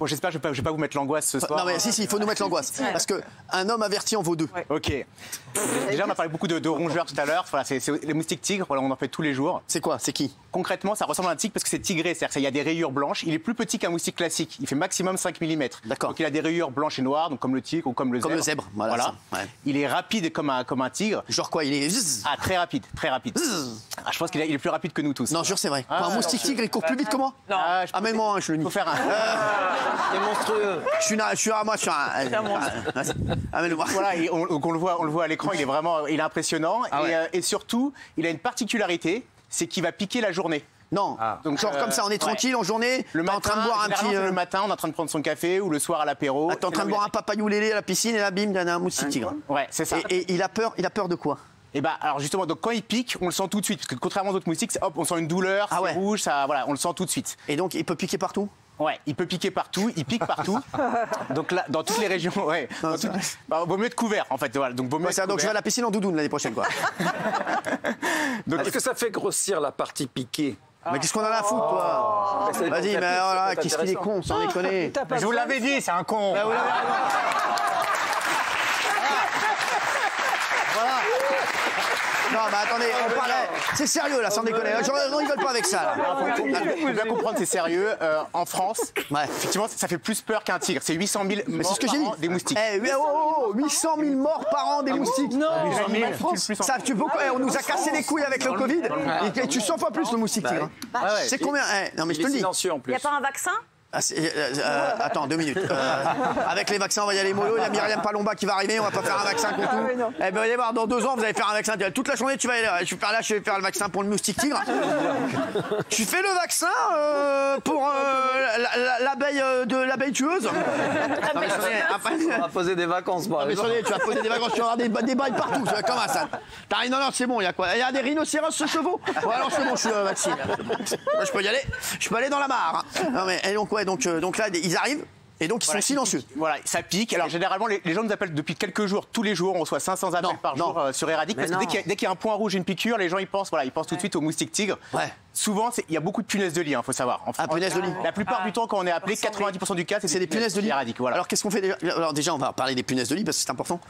Bon, j'espère que je vais pas vous mettre l'angoisse ce soir. Non mais si, il faut nous mettre l'angoisse. Parce qu'un homme averti en vaut deux. Ouais. Ok. Déjà, on a parlé beaucoup de rongeurs tout à l'heure. Voilà, c'est les moustiques tigres, voilà, on en fait tous les jours. C'est quoi? C'est qui? Concrètement, ça ressemble à un tigre parce que c'est tigré, c'est-à-dire qu'il y a des rayures blanches. Il est plus petit qu'un moustique classique. Il fait maximum 5 mm. D'accord. Donc il a des rayures blanches et noires, donc comme le tigre ou comme le zèbre. Comme le zèbre, voilà. Ouais. Il est rapide comme un tigre. Genre quoi? Il est... Ah, très rapide, très rapide. Ah, je pense qu'il est plus rapide que nous tous. Non, jure, c'est vrai. Un moustique tigre, il court plus vite que moi? Non. Amène-moi un, je le nie. Faut faire un... C'est monstrueux. Je suis un... Amène-moi. Voilà, et on le voit à l'écran, il est impressionnant. Ah ouais. Et surtout, il a une particularité, c'est qu'il va piquer la journée. Non, donc genre comme ça, on est tranquille en journée, le matin, en train de boire un petit... Le matin, on est en train de prendre son café ou le soir à l'apéro. T'es en train de boire un papayou lélé à la piscine et là, bim, il y en a un moustique tigre. Ouais, c'est ça. Et il a peur de quoi? Et bah alors justement, donc quand il pique, on le sent tout de suite, parce que contrairement aux autres moustiques, hop, on sent une douleur, c'est rouge, ça, voilà, on le sent tout de suite. Et donc il peut piquer partout? Ouais, il peut piquer partout, il pique partout. Donc là, dans toutes les régions, ouais. Vaut mieux être couvert, en fait. Voilà, donc vaut mieux être donc je vais à la piscine en doudoune l'année prochaine, quoi. Est-ce que ça fait grossir la partie piquée? Mais qu'est-ce qu'on en a à foutre, toi? Vas-y, mais voilà, qu'est-ce qu'il est con, sans déconner. Je vous l'avais dit, c'est un con. Voilà. Non, mais attendez, on parlait. C'est sérieux, là, sans déconner. On rigole pas avec ça, là. Faut bien comprendre, c'est sérieux. En France, ouais. Effectivement, ça fait plus peur qu'un tigre. C'est 800 000 morts ce que j'ai dit. Des moustiques. 800 000 morts par an des moustiques. Non, 800 000. Ça, on nous a cassé les couilles avec le Covid. Et tu 100 fois plus le moustique tigre. C'est combien? Non, mais je te le dis. Il n'y a pas un vaccin? Attends, 2 minutes. Avec les vaccins, on va y aller mollo. Il y a Myriam Palomba qui va arriver. On va pas faire un vaccin contre tout. Eh ben, allez voir, dans 2 ans, vous allez faire un vaccin. Toute la journée, tu vas aller. Je vais faire le vaccin pour le moustique tigre. Tu fais le vaccin pour l'abeille tueuse. On va poser des vacances, moi. Tu vas poser des vacances, tu vas avoir des bails partout. Comment ça? Non, c'est bon. Il y a quoi? Il y a des rhinocéros, ce chevaux. Bon, alors c'est bon, je suis vacciné. Je peux y aller. Je peux aller dans la mare. Non mais donc ouais. Donc là, ils arrivent et donc ils sont silencieux. Voilà, ça pique. Alors généralement, les gens nous appellent depuis quelques jours, tous les jours. On reçoit 500 appels par jour sur Éradique. Parce que dès qu'il y a un point rouge, une piqûre, les gens ils pensent tout de suite au moustique tigre. Ouais. Souvent, il y a beaucoup de punaises de lit, faut savoir. Punaises de lit. La plupart du temps, quand on est appelé, 90% du cas, c'est des punaises de lit. Éradique, voilà. Alors qu'est-ce qu'on fait déjà? Alors déjà, on va parler des punaises de lit parce que c'est important.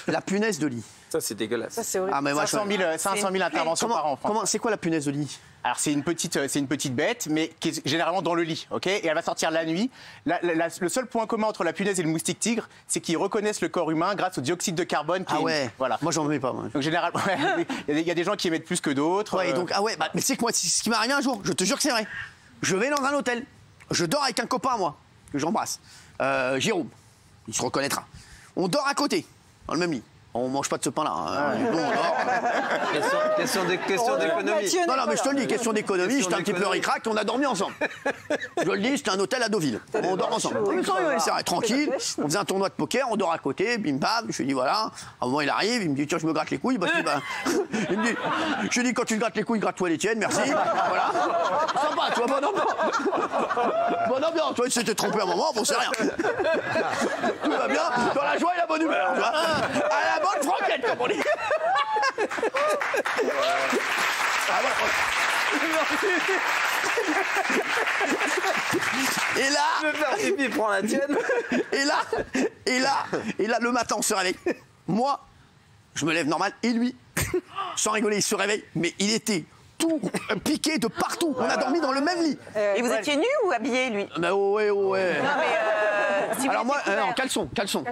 La punaise de lit. Ça, c'est dégueulasse. Ça, c'est horrible. 500 000 interventions par an en France. C'est quoi la punaise de lit? Alors c'est une petite bête, mais qui est généralement dans le lit, ok? Et elle va sortir la nuit. Le seul point commun entre la punaise et le moustique tigre, c'est qu'ils reconnaissent le corps humain grâce au dioxyde de carbone. Voilà. Moi j'en mets pas. Moi. Donc généralement, il y a des gens qui émettent plus que d'autres. Ouais. Donc mais c'est que moi, c'est ce qui m'est arrivé un jour. Je te jure que c'est vrai. Je vais dans un hôtel. Je dors avec un copain à moi que j'embrasse. Jérôme, il se reconnaîtra. On dort à côté, dans le même lit. On mange pas de ce pain-là. Question d'économie. Non, mais je te le dis, question d'économie. J'étais un petit peu ric-rac, on a dormi ensemble. Je le dis, c'était un hôtel à Deauville. On dort ensemble. C'est vrai, tranquille. On faisait un tournoi de poker, on dort à côté, bim bam. Je lui dis voilà. À un moment, il arrive, il me dit tiens, je me gratte les couilles. Il me dit, je lui dis quand tu te grattes les couilles, gratte-toi les tiennes, merci. Voilà. Sympa, tu vois, bonne ambiance. Bonne ambiance, toi, il s'était trompé un moment, bon, c'est rien. Tout va bien, dans la joie et la bonne humeur. Tu vois. À la bonne franquette, comme on dit. Et là, je vais faire pipi, prends la tienne. Et là, le matin, on se réveille. Moi, je me lève normal, et lui, sans rigoler, il se réveille, mais il était tout piqué de partout. On a dormi dans le même lit. Et vous étiez nu ou habillé, lui? Bah ouais. Non, mais si alors moi, caleçon.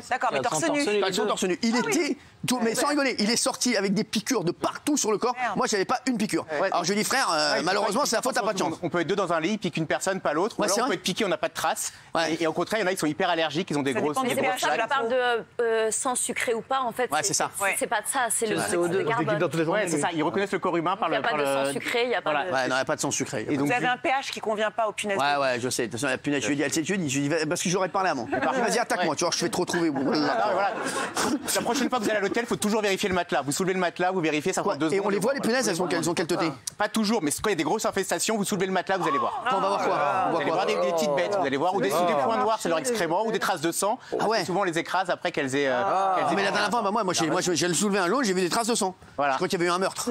D'accord, mais torse nu. Caleçon, torse nu. Il était tout, mais sans rigoler, il est sorti avec des piqûres de partout sur le corps. Moi, j'avais pas une piqûre. Alors je lui dis frère, malheureusement, c'est la faute à pas de chance. On peut être 2 dans un lit, il pique une personne, pas l'autre. Ou alors on peut être piqué, on n'a pas de traces. Et au contraire, il y en a qui sont hyper allergiques, ils ont des grosses. C'est pour ça que je parle de sang sucré ou pas, en fait. Ouais, c'est ça. C'est pas de ça, c'est le CO2 carbone. Ouais, c'est ça. Ils reconnaissent le corps humain par le. Il n'y a pas de sang sucré, il n'y a pas de. Ouais, non, il n'y a pas de sang sucré. Vous avez un pH qui ne convient pas aux punaises. Ouais, je sais. De toute façon, la punaise, je lui dis, parce que j'aurais parlé à moi. Vas-y, attaque-moi, tu vois, je fais trop trouver. La prochaine fois que vous allez à l'hôtel, il faut toujours vérifier le matelas. Vous soulevez le matelas, vous vérifiez, ça prend 2 secondes. Et on les voit, les punaises, elles ont quel teuté? Pas toujours, mais quand il y a des grosses infestations, vous soulevez le matelas, vous allez voir. On va voir quoi? Vous allez voir des petites bêtes, vous allez voir, ou des points noirs, c'est leur excrément, ou des traces de sang. Souvent, on les écrase après qu'elles aient. Mais la dernière fois, moi, j'ai soulevé un lot, j'ai vu des traces de sang. Je crois qu'il y avait eu un meurtre.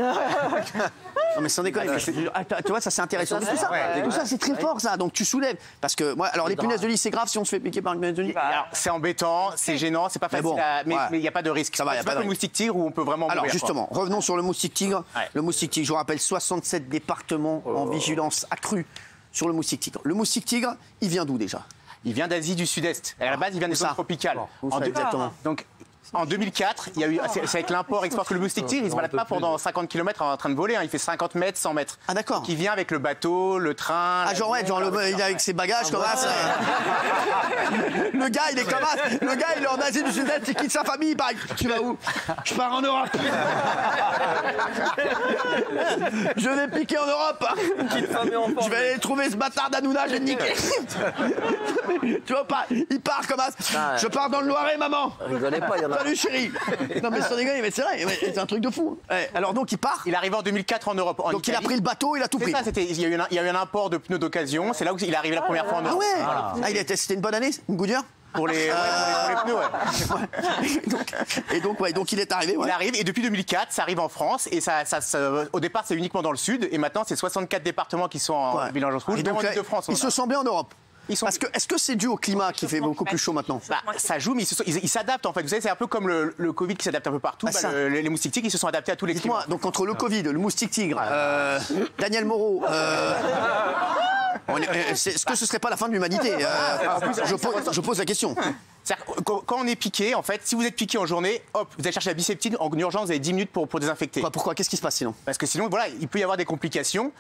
Non mais sans déconner, tu vois, ça c'est intéressant. Tout ça, c'est très fort ça, donc tu soulèves. Parce que moi, alors les punaises de lit, c'est grave si on se fait piquer par une punaise de lit. C'est embêtant, c'est gênant, c'est pas facile, mais il n'y a pas de risque. Ça va, il n'y a pas de le moustique tigre où on peut vraiment Alors mourir, justement, revenons sur le moustique tigre. Le moustique tigre, je vous rappelle, 67 départements en vigilance accrue sur le moustique tigre. Le moustique tigre, il vient d'où déjà? Il vient d'Asie du Sud-Est. À la base, il vient des zones tropicales. Exactement. Donc, en 2004, il y a eu, c'est avec l'import-export que le moustique tigre, il ne se balade pas pendant 50 km en train de voler, il fait 50 mètres, 100 mètres. Ah d'accord. Qui vient avec le bateau, le train. Ah genre il est avec ses bagages comme ça. Le gars il est comme ça. Le gars il est en Asie du Sud-Est, il quitte sa famille, il part. Tu vas où? Je pars en Europe. Je vais piquer en Europe. Je vais aller trouver ce bâtard d'Hanouna, je vais le niquer. Tu vois pas? Il part comme ça. Je pars dans le Loiret, maman. Rigolez pas, il y en a. Salut chérie. Non mais sans déconner, mais c'est vrai, c'est un truc de fou. Alors donc il part. Il est arrivé en 2004 en Europe. Donc il a pris le bateau, il a tout pris. Ça, il y a eu un import de pneus d'occasion. C'est là où il est arrivé la première fois en Europe. Ah ouais. C'était une bonne année, une Goodyear. Pour les pneus, ouais. donc il est arrivé. Ouais. Il arrive et depuis 2004, ça arrive en France et au départ c'est uniquement dans le sud et maintenant c'est 64 départements qui sont en vigilance rouge. Et donc de France. Ils se sont bien en Europe. Parce que est-ce que c'est dû au climat qui fait beaucoup plus chaud maintenant? Ça joue, mais ils s'adaptent en fait. Vous savez, c'est un peu comme le Covid qui s'adapte un peu partout. Les moustiques tigres, ils se sont adaptés à tous les climats. Donc entre le Covid, le moustique tigre, Daniel Moreau. Est-ce que ce serait pas la fin de l'humanité? Je pose la question. Quand on est piqué, en fait, si vous êtes piqué en journée, hop, vous allez chercher la biseptine, en urgence, vous avez 10 minutes pour désinfecter. Pourquoi? Qu'est-ce qui se passe sinon? Parce que sinon, voilà, il peut y avoir des complications.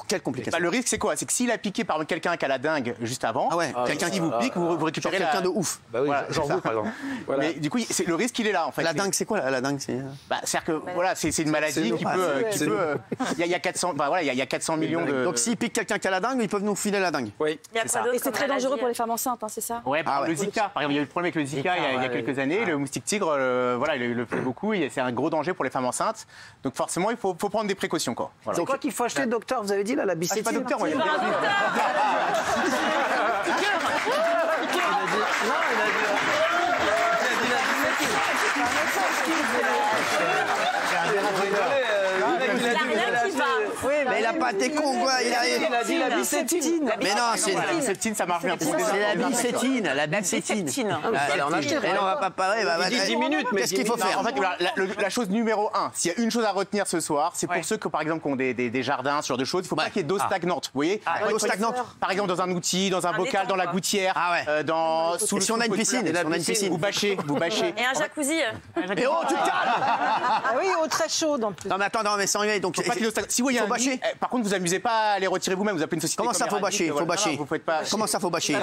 Quelles complications? Le risque, c'est quoi? C'est que s'il a piqué par quelqu'un qui a la dengue juste avant, quelqu'un qui vous pique, vous récupérez quelqu'un de ouf. Bah oui, genre vous, par exemple. Voilà. Mais du coup, le risque, il est là, en fait. La dengue, c'est quoi la dengue? C'est-à-dire que voilà, c'est une maladie qui peut. Il y a 400, il y a 400 millions de. Donc s'il pique quelqu'un qui a la dengue, ils peuvent nous filer la dengue. Oui. Et c'est très dangereux pour les femmes enceintes, c'est ça? Ouais, le Zika, par exemple, il y a eu le problème avec le Zika il y a quelques années. Le moustique tigre, il le fait beaucoup. C'est un gros danger pour les femmes enceintes. Donc forcément, il faut prendre des précautions, quoi. C'est quoi qu'il faut acheter, docteur? Vous avez dit là, la bisectie? Pas docteur, moi. Oui, mais il a pas été con, quoi. Il a dit la bisectine. Mais non, c'est la bisectine, ça marche bien. C'est la bisectine. La bisectine. On va pas parler. Il dit 10 minutes, mais qu'est-ce qu'il faut faire? En fait, la chose numéro 1, s'il y a une chose à retenir ce soir, c'est pour ceux qui, par exemple, ont des jardins, ce genre de choses, il ne faut pas qu'il y ait d'eau stagnante. Vous voyez? D'eau stagnante. Par exemple, dans un outil, dans un bocal, dans la gouttière, si on a une piscine, vous bâchez. Et un jacuzzi. Et oh, tu te calmes! Ah oui, au très chaud dans le plus. Non mais attends, mais sans rigoler, donc si vous voyez un nid, par contre, vous amusez pas à les retirer vous-même, vous appelez une société. Comment ça faut bâcher? Faut bâcher. Comment ça faut bâcher?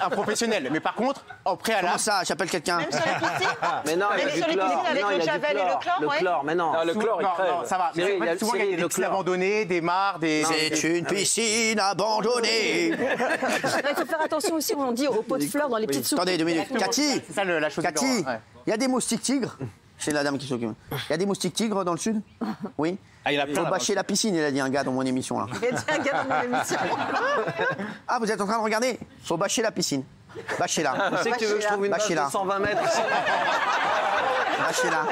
Un professionnel. Mais par contre, au préalable. Comment ça? J'appelle quelqu'un. Même sur la piscine? Mais non, il y a du chlore. Avec le javel et le chlore, Le chlore, mais non. Le chlore, il crève. Ça va. Mais souvent, il y a des piscines abandonnées, des mares, des. C'est une piscine abandonnée. Il faut faire attention aussi, on dit aux pots de fleurs dans les petites soupes. Attendez 2 minutes. Cathy, C'est ça la chose. Cathy, il y a des moustiques tigres. C'est la dame qui s'occupe. Il y a des moustiques tigres dans le sud? Oui. Il faut bâcher la piscine, il a dit un gars dans mon émission là. Il y a un gars dans mon émission. Ah, vous êtes en train de regarder? Faut bâcher la piscine. Bâchez-la. Tu sais que tu veux que je trouve une bâche de 120 mètres ici? Bâchez-la.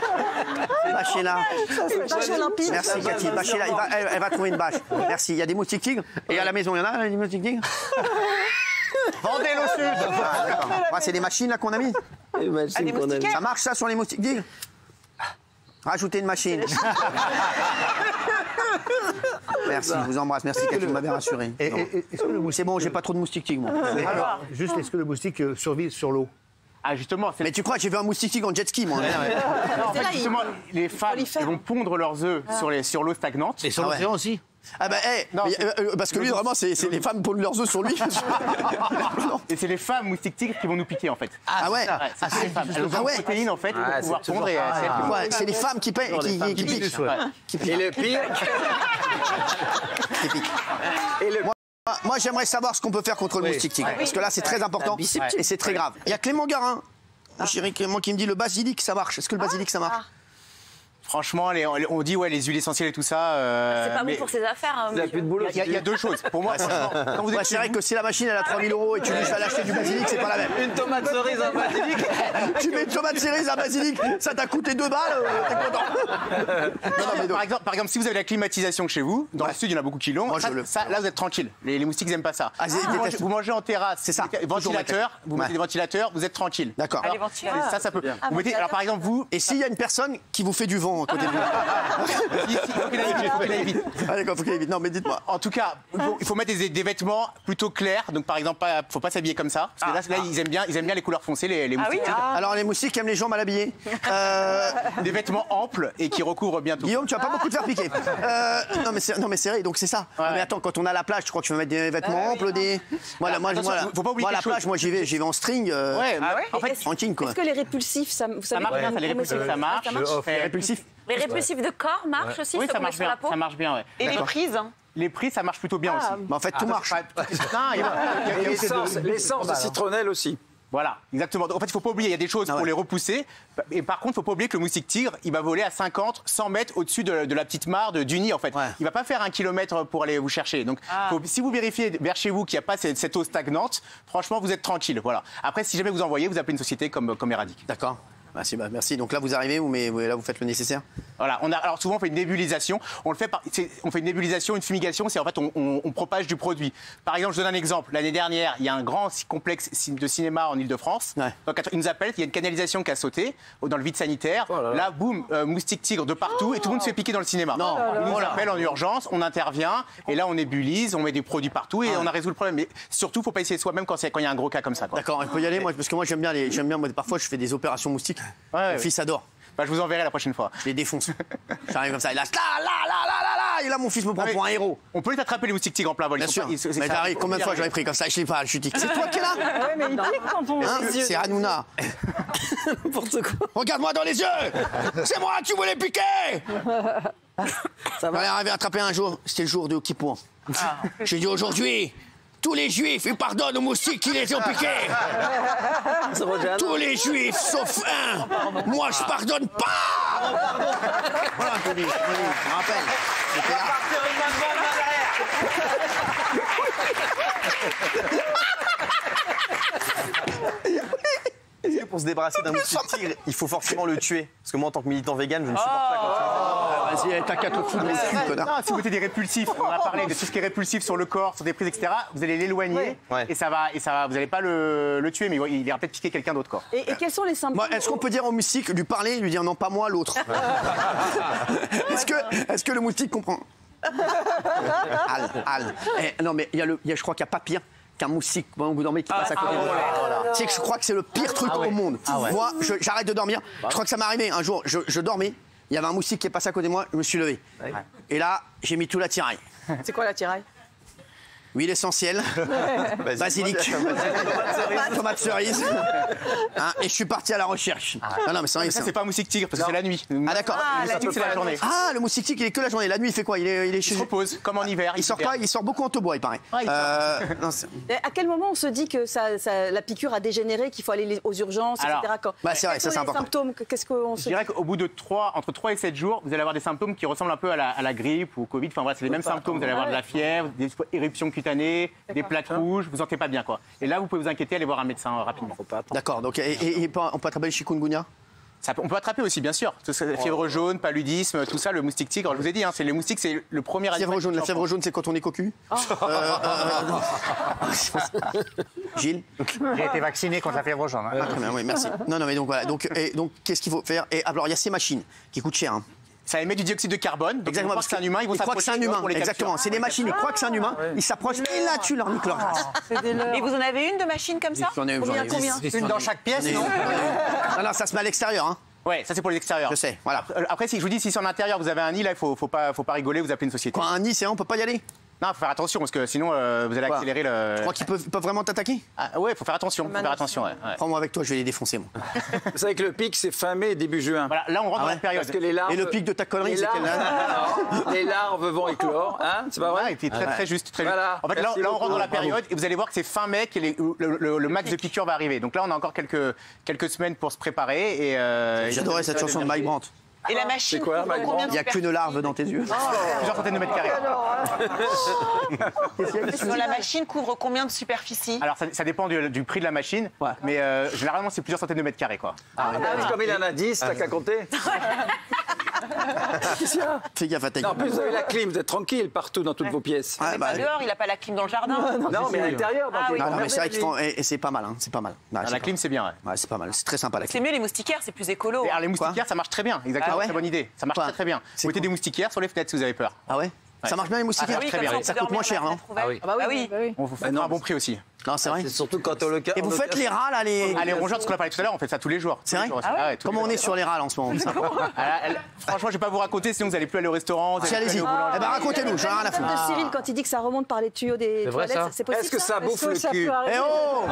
Bâchez-la. Bâche olympique. Merci Cathy. Bâchez-la. Elle va trouver une bâche. Merci. Il y a des moustiques tigres. Et à la maison, il y en a des moustiques tigres? Vendez-le au sud. Ah, d'accord. C'est des machines là qu'on a mis. Ça marche ça sur les moustiques tigres? Rajoutez une machine. Merci, je vous embrasse. Merci, Cathy, vous m'avez rassuré. C'est bon, j'ai pas trop de moustiques tigres, moi. Alors, juste, est-ce que le moustique survit sur l'eau? Ah, justement. Mais tu crois que j'ai vu un moustique tigre en jet ski, moi? En fait, justement, les femmes vont pondre leurs œufs sur l'eau stagnante. Et sur l'océan aussi? Ah bah, parce que lui, vraiment, c'est les femmes pondent leurs œufs sur lui. Et c'est les femmes moustiques tigres qui vont nous piquer, en fait. Ah ouais? C'est les femmes. Elles ont des protéines, en fait, pour pouvoir pondre et c'est les femmes qui piquent. Et le pire. Moi, j'aimerais savoir ce qu'on peut faire contre le moustique tigre. Parce que là, c'est très important et c'est très grave. Il y a Clément Garin, mon chéri Clément, qui me dit le basilic, ça marche. Est-ce que le basilic, ça marche? Franchement, on dit ouais, les huiles essentielles et tout ça. C'est pas bon pour ses affaires. Hein, Il n'y a plus de boulot. Il y a deux choses. Pour moi, franchement, quand vous êtes C'est vrai que si la machine elle a 3 000 € et tu dis je vais l'acheter du basilic, c'est pas la même. Une tomate cerise en basilic. Tu mets une tomate cerise à basilic, ça t'a coûté 2 balles, t'es content. par exemple, si vous avez la climatisation chez vous, dans le sud, il y en a beaucoup qui l'ont. Moi, Là, vous êtes tranquille. Les moustiques n'aiment pas ça. Ah, Vous mangez en terrasse, c'est ça. Ventilateur, vous mettez des ventilateurs, vous êtes tranquille. D'accord. Ah, les ventilateurs. Ça peut. Vous mettez, alors par exemple, vous. Et s'il y a une personne qui vous fait du vent à côté de vous? Faut qu'il aille vite. Ah d'accord, faut qu'il aille vite. Non, mais dites-moi. En tout cas, il faut mettre des vêtements plutôt clairs. Donc par exemple, faut pas s'habiller comme ça. Parce que là, ils aiment bien les couleurs foncées, les moustiques. Alors les moustiques aiment les gens mal habillés. Des vêtements amples et qui recouvrent bien tout. Guillaume, tu vas pas beaucoup te faire piquer. Non mais c'est vrai, donc c'est ça. Ouais. Mais attends, quand on a la plage, tu crois que tu vas mettre des vêtements amples, des. Voilà, moi, faut pas oublier moi la quelque plage, chose. moi j'y vais en string. Ouais, en fait, tranquille quoi. Est-ce que les répulsifs, vous savez marche bien, ça, les répulsifs, ça marche. Répulsif. Les répulsifs de corps marchent aussi, Oui, ceux ça qu'on met marche sur la bien. peau. Ça marche bien, ouais. Et les prises hein. Les prix, ça marche plutôt bien aussi. Mais en fait, tout marche. L'essence de citronnelle aussi. Voilà, exactement. En fait, il ne faut pas oublier, il y a des choses pour les repousser. Et par contre, il ne faut pas oublier que le moustique tigre, il va voler à 50, 100 mètres au-dessus de la petite mare du nid, en fait. Ouais. Il ne va pas faire 1 kilomètre pour aller vous chercher. Donc, si vous vérifiez vers chez vous qu'il n'y a pas cette eau stagnante, franchement, vous êtes tranquille. Voilà. Après, si jamais vous envoyez, vous appelez une société comme Eradic. D'accord. Merci. Donc là, vous arrivez, là, vous faites le nécessaire. Voilà. Alors souvent, on fait une nébulisation. On fait une nébulisation, une fumigation. C'est en fait, on propage du produit. Par exemple, je donne un exemple. L'année dernière, il y a un grand complexe de cinéma en Île-de-France. Ouais. Donc, ils nous appellent. Il y a une canalisation qui a sauté dans le vide sanitaire. Là, boum, moustique tigre de partout et tout le monde se fait piquer dans le cinéma. Non. Ils nous appellent en urgence. On intervient et là, on nébulise, on met des produits partout et on a résolu le problème. Mais surtout, faut pas essayer soi-même quand il y a un gros cas comme ça. Quoi. D'accord, il faut y aller, moi, parce que moi j'aime bien, moi, parfois je fais des opérations moustiques. Ouais, Mon fils adore. Bah, je vous enverrai la prochaine fois. Je les défonce. J'arrive comme ça, il lâche là, et là mon fils me prend pour un héros. On peut les attraper les moustiques tigres en plein vol. Bien sûr. Mais j'arrive, combien de fois j'aurais pris comme ça, je sais pas, je suis dit, c'est toi qui es là? Ouais, mais il pique quand on. Hein, c'est Hanouna. N'importe quoi. Regarde-moi dans les yeux. C'est moi qui voulais piquer. Ça va arriver à attraper un jour, c'était le jour de Kippour. J'ai dit aujourd'hui, tous les juifs, ils pardonnent aux moustiques qui les ont piqués. Tous les juifs, sauf un. Moi, je pardonne pas. Voilà, je me rappelle. J'étais là. Est-ce que pour se débarrasser d'un moustique tigre, il faut forcément le tuer? Parce que moi, en tant que militant vegan, je ne supporte pas quand tu... Vas-y, t'as qu'à te foutre dans le cul, connard. Non, si vous mettez des répulsifs, on a parlé de tout ce qui est répulsif sur le corps, sur des prises, etc., vous allez l'éloigner Ouais. et ça va, vous n'allez pas le tuer, mais il ira peut-être piquer quelqu'un d'autre. Et quels sont les symptômes? Est-ce qu'on peut dire au moustique, lui parler, lui dire non, pas moi, l'autre? Est-ce que le moustique comprend? Al. Non, mais je crois qu'il n'y a pas pire qu'un moustique au bout d'un mec qui passe à côté de moi. Tu sais que je crois que c'est le pire truc au monde. Moi, j'arrête de dormir. Je crois que ça m'est arrivé un jour. Je dormais, il y avait un moustique qui est passé à côté de moi, je me suis levé. Et là, j'ai mis tout l'attirail. C'est quoi l'attirail? Huile essentielle, basilic, tomate cerise. Hein, et je suis parti à la recherche. Non, mais c'est vrai, Ça, c'est pas un moustique tigre parce que c'est la nuit. Ah d'accord. Le moustique, c'est la journée. Ah, le moustique tigre, il est que la journée. La nuit, il fait quoi? Il est Il chez. se repose, comme en hiver. Il sort pas, il sort beaucoup en tebois, il paraît. Ouais, il non, À quel moment on se dit que la piqûre a dégénéré, qu'il faut aller aux urgences, Alors, etc. c'est vrai, ça c'est important. Symptômes, qu'est-ce qu'on Je se dit? dirais qu'au bout de entre 3 et 7 jours, vous allez avoir des symptômes qui ressemblent un peu à la grippe ou au Covid. Enfin voilà, c'est les mêmes symptômes. Vous allez avoir de la fièvre, des éruptions cutanées, des plaques rouges, vous sentez pas bien quoi. Et là, vous pouvez vous inquiéter, aller voir un médecin rapidement. D'accord, donc et on peut attraper le chikungunya? On peut attraper aussi, bien sûr. Fièvre jaune, paludisme, tout ça, le moustique tigre. Je vous ai dit, c'est le moustique, c'est le premier animal. Fièvre jaune, la fièvre jaune, c'est quand on est cocu. Gilles? J'ai été vacciné contre la fièvre jaune. Ah, très bien, oui, merci. Non, mais donc voilà. Donc qu'est-ce qu'il faut faire? Et alors, il y a ces machines qui coûtent cher. Hein. Ça émet du dioxyde de carbone. Donc Exactement, ils parce que c'est un humain, ils vont croient que c'est un humain. pour les Exactement, capturer. c'est des machines. Ils croient que c'est un humain. Ils s'approchent et là, tu leur niques leur race. Et vous en avez une de machine comme ça? J'en ai Combien? Une dans chaque pièce, non? Non, ça se met à l'extérieur. Hein. Ouais, ça c'est pour les extérieurs. Je sais, voilà. Après, si je vous dis, si c'est en intérieur, vous avez un nid, là, il faut pas rigoler, vous appelez une société. Quoi, un nid, c'est on peut pas y aller? Non, faut faire attention parce que sinon vous allez accélérer le. Tu crois qu'ils peuvent vraiment t'attaquer? Ah, ouais, faut faire attention. Ouais. Prends-moi avec toi, je vais les défoncer, moi. Vous savez que le pic, c'est fin mai, début juin. Voilà, là on rentre dans la période. Parce que les larves... Et le pic de ta connerie, c'est quelle Les larves vont éclore, hein? C'est pas vrai? Ah, et puis très juste, très Voilà. juste. En fait, là Merci on rentre dans beaucoup. la période et vous allez voir que c'est fin mai que le max de piqûres va arriver. Donc là, on a encore quelques semaines pour se préparer. Et J'adorais cette chanson de Mike Brandt. Et la machine, quoi, couvre Mike combien de Il n'y a qu'une larve dans tes yeux. Plusieurs centaines de mètres carrés. La machine couvre combien de superficie? Alors ça dépend du prix de la machine, mais généralement c'est plusieurs centaines de mètres carrés, quoi. Comme il en a 10, t'as qu'à compter. Fais gaffe à ta Non, en gueule. plus, vous avez la clim, vous êtes tranquille partout dans toutes vos pièces. Ouais, bah, Pas dehors, il n'a pas la clim dans le jardin. Non, mais à l'intérieur. Ah oui. non, mais c'est vrai qu'ils font. Et c'est pas mal, hein, c'est pas mal. Ouais, La clim, c'est bien, ouais. Ouais, c'est pas mal, c'est très sympa la C'est clim. mieux les moustiquaires, c'est plus écolo. Et alors, les moustiquaires, ça marche très bien, exactement, Ah ouais très bonne idée. Ça marche Quoi très très bien. C'est Vous mettez quoi des moustiquaires sur les fenêtres si vous avez peur. Ah ouais. Ça marche bien les moustiquaires. Oui, très comme bien. on Ça peut coûte moins dormir cher, à la non fenêtre ouverte. Ah bah oui. On vous fait un bon prix aussi. Non, c'est vrai. C'est surtout quand au local. Et vous faites les rats là, les. Ah, les rongeurs, ce qu'on a parlé tout à l'heure, on fait ça tous les jours. C'est vrai Ouais, tous les Comment on jours. est sur les rats là, en ce moment ça Franchement, je vais pas vous raconter, sinon vous allez plus aller au restaurant. vous Si, allez plus allez-y. aller au boulanger. Eh ben racontez-nous, j'en ai rien à foutre. De Cyril, quand il dit que ça remonte par les tuyaux des vrai, toilettes, ça c'est possible. Est-ce que ça bouffe le ça cul peut arriver Eh oh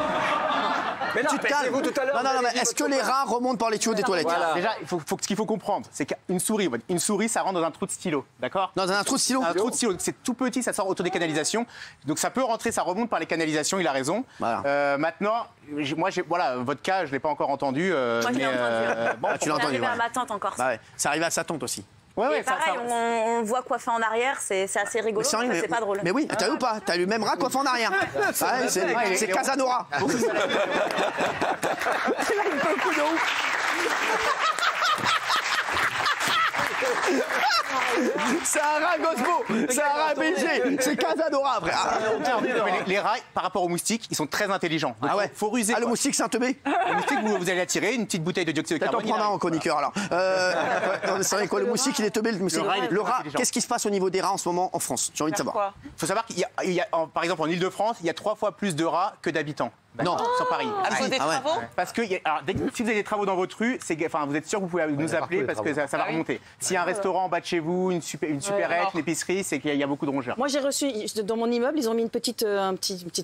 Mais non, Tu te calmes. vous tout à l'heure. Non, non, non, mais est-ce que les rats remontent par les tuyaux des toilettes Voilà. Déjà, ce qu'il faut comprendre, c'est qu'une souris, ça rentre dans un trou de stylo, d'accord? Dans un trou de stylo. Un trou de stylo, c'est tout petit, ça sort autour des canalisations. Donc ça peut rentrer, ça remonte par les canalisations, il a raison. Voilà. Maintenant, voilà, votre cas, je ne l'ai pas encore entendu. Moi, je l'ai entendu. bon, Ah, tu l'as C'est entendu, arrivé à ouais. ma tante encore. Bah ouais, c'est arrivé à sa tante aussi. ouais, Et pareil, on le voit coiffer en arrière, c'est assez rigolo, C'est vrai, mais c'est pas drôle. Mais oui, t'as vu ou pas? T'as eu le même rat coiffé en arrière. Ouais, c'est Casanova. C'est un rat Gosbo, c'est un rat BG, c'est Casanova, frère. non, mais les rats, par rapport aux moustiques, ils sont très intelligents. Donc, Ah ouais. faut ruser. Ah, le quoi. moustique, c'est un teubé. Le moustique, vous allez attirer une petite bouteille de dioxyde de Peut-être en carbone. prendre un en chroniqueur alors. Non, mais c'est vrai quoi, le moustique il est teubé. Le rat, qu'est-ce qui se passe au niveau des rats en ce moment en France? J'ai envie de savoir. Quoi? Il faut savoir qu'il y a, par exemple, en Ile-de-France, il y a 3 fois plus de rats que d'habitants. Non. Sur Paris. À cause des Ah ouais. travaux? Parce que alors, si vous avez des travaux dans votre rue, vous êtes sûr que vous pouvez nous appeler parce que ça va remonter. S'il y a un restaurant en bas de chez vous, une supérette, une épicerie, c'est qu'il y a beaucoup de rongeurs. Moi, j'ai reçu, dans mon immeuble, ils ont mis une petite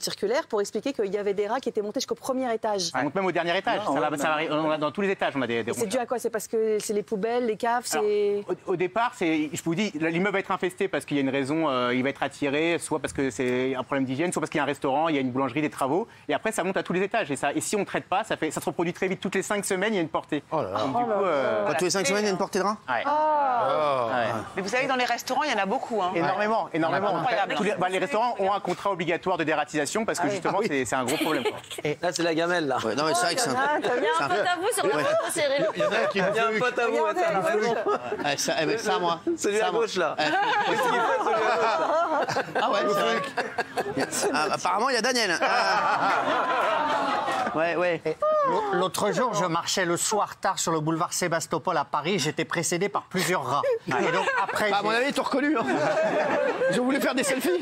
circulaire pour expliquer qu'il y avait des rats qui étaient montés jusqu'au premier étage. Ça monte même au dernier étage. On a dans tous les étages, on a des C'est rongeurs. dû à quoi? C'est parce que c'est les poubelles, les caves, c'est... Au départ, je vous dis, l'immeuble va être infesté parce qu'il y a une raison, il va être attiré, soit parce que c'est un problème d'hygiène, soit parce qu'il y a un restaurant, il y a une boulangerie, des travaux, et après ça monte à tous les étages. Et si on ne traite pas, ça se reproduit très vite. Toutes les 5 semaines, il y a une portée. Donc, du coup, Quoi, tous les 5 semaines il y a une portée de rats? ouais. Ouais. Mais vous savez que dans les restaurants, il y en a beaucoup. Hein. Énormément. Incroyable. Les restaurants ont un contrat obligatoire de dératisation parce que justement, c'est un gros problème. Quoi. Là, c'est la gamelle, là. Ouais, non mais c'est vrai que c'est un... Il y a un pote à vous sur le réseau, Cyril. Il y a un pote à vous, attends, la raison. ça moi. Celui Ça, à moi. gauche, là. Qu'est-ce qu'il fait celui à gauche? Ah ouais, c'est vrai. Apparemment il y a Daniel. Ouais. L'autre jour, je marchais le soir tard sur le boulevard Sébastopol à Paris. J'étais précédé par plusieurs rats. Et donc après, À mon avis, ils t'ont reconnu. Hein. Je voulais faire des selfies.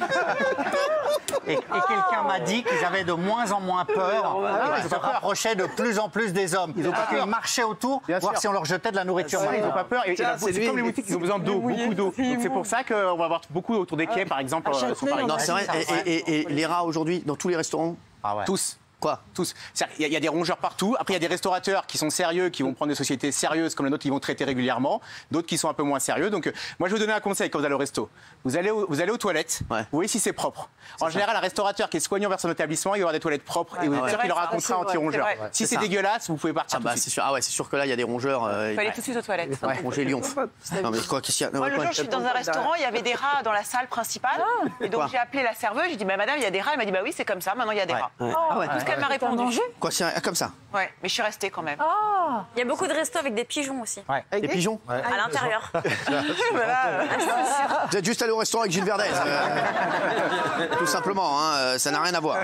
et quelqu'un m'a dit qu'ils avaient de moins en moins peur. Ils se rapprochaient de plus en plus des hommes. Ils marchaient autour, Bien voir sûr. si on leur jetait de la nourriture. Ils n'ont pas peur. Et Tiens, c'est c'est lui. comme les moustiques, ils ont besoin d'eau, beaucoup d'eau. Donc c'est pour ça qu'on va avoir beaucoup autour des quais, par exemple, sur Paris. Non, c'est vrai. Et les rats aujourd'hui, dans tous les restaurants, Ah ouais. Tous. quoi? Tous. Il y a des rongeurs partout. Après, il y a des restaurateurs qui sont sérieux, qui vont prendre des sociétés sérieuses comme la nôtre, qui vont traiter régulièrement. D'autres qui sont un peu moins sérieux. Donc, moi, je vais vous donner un conseil quand vous allez au resto. Vous allez aux toilettes. Ouais. Vous voyez si c'est propre. En général, un restaurateur qui est soignant vers son établissement, il va avoir des toilettes propres et vous êtes sûr qu'il aura un contrat anti-rongeur. c'est Si c'est ça. dégueulasse, vous pouvez partir Ah tout bah de c'est suite. sûr. Ah ouais, c'est sûr que là il y a des rongeurs. Il faut aller tout de suite aux toilettes. Ronger Lyonf. Non mais quoi, qu'est-ce qu'il y a? Moi, le jour, je suis dans un restaurant, il y avait des rats dans la salle principale. Et donc, Quoi j'ai appelé la serveuse, j'ai dit, bah, madame, il y a des rats. Elle m'a dit, bah oui, c'est comme ça, maintenant, il y a des rats. Ah ouais. Tout ce qu'elle m'a répondu. Quoi, c'est comme ça? Ouais, mais je suis restée quand même. Il y a beaucoup de restos avec des pigeons aussi, Des pigeons? à l'intérieur. Vous êtes juste allé au restaurant avec Gilles Verdez. Tout simplement, hein, ça n'a rien à voir.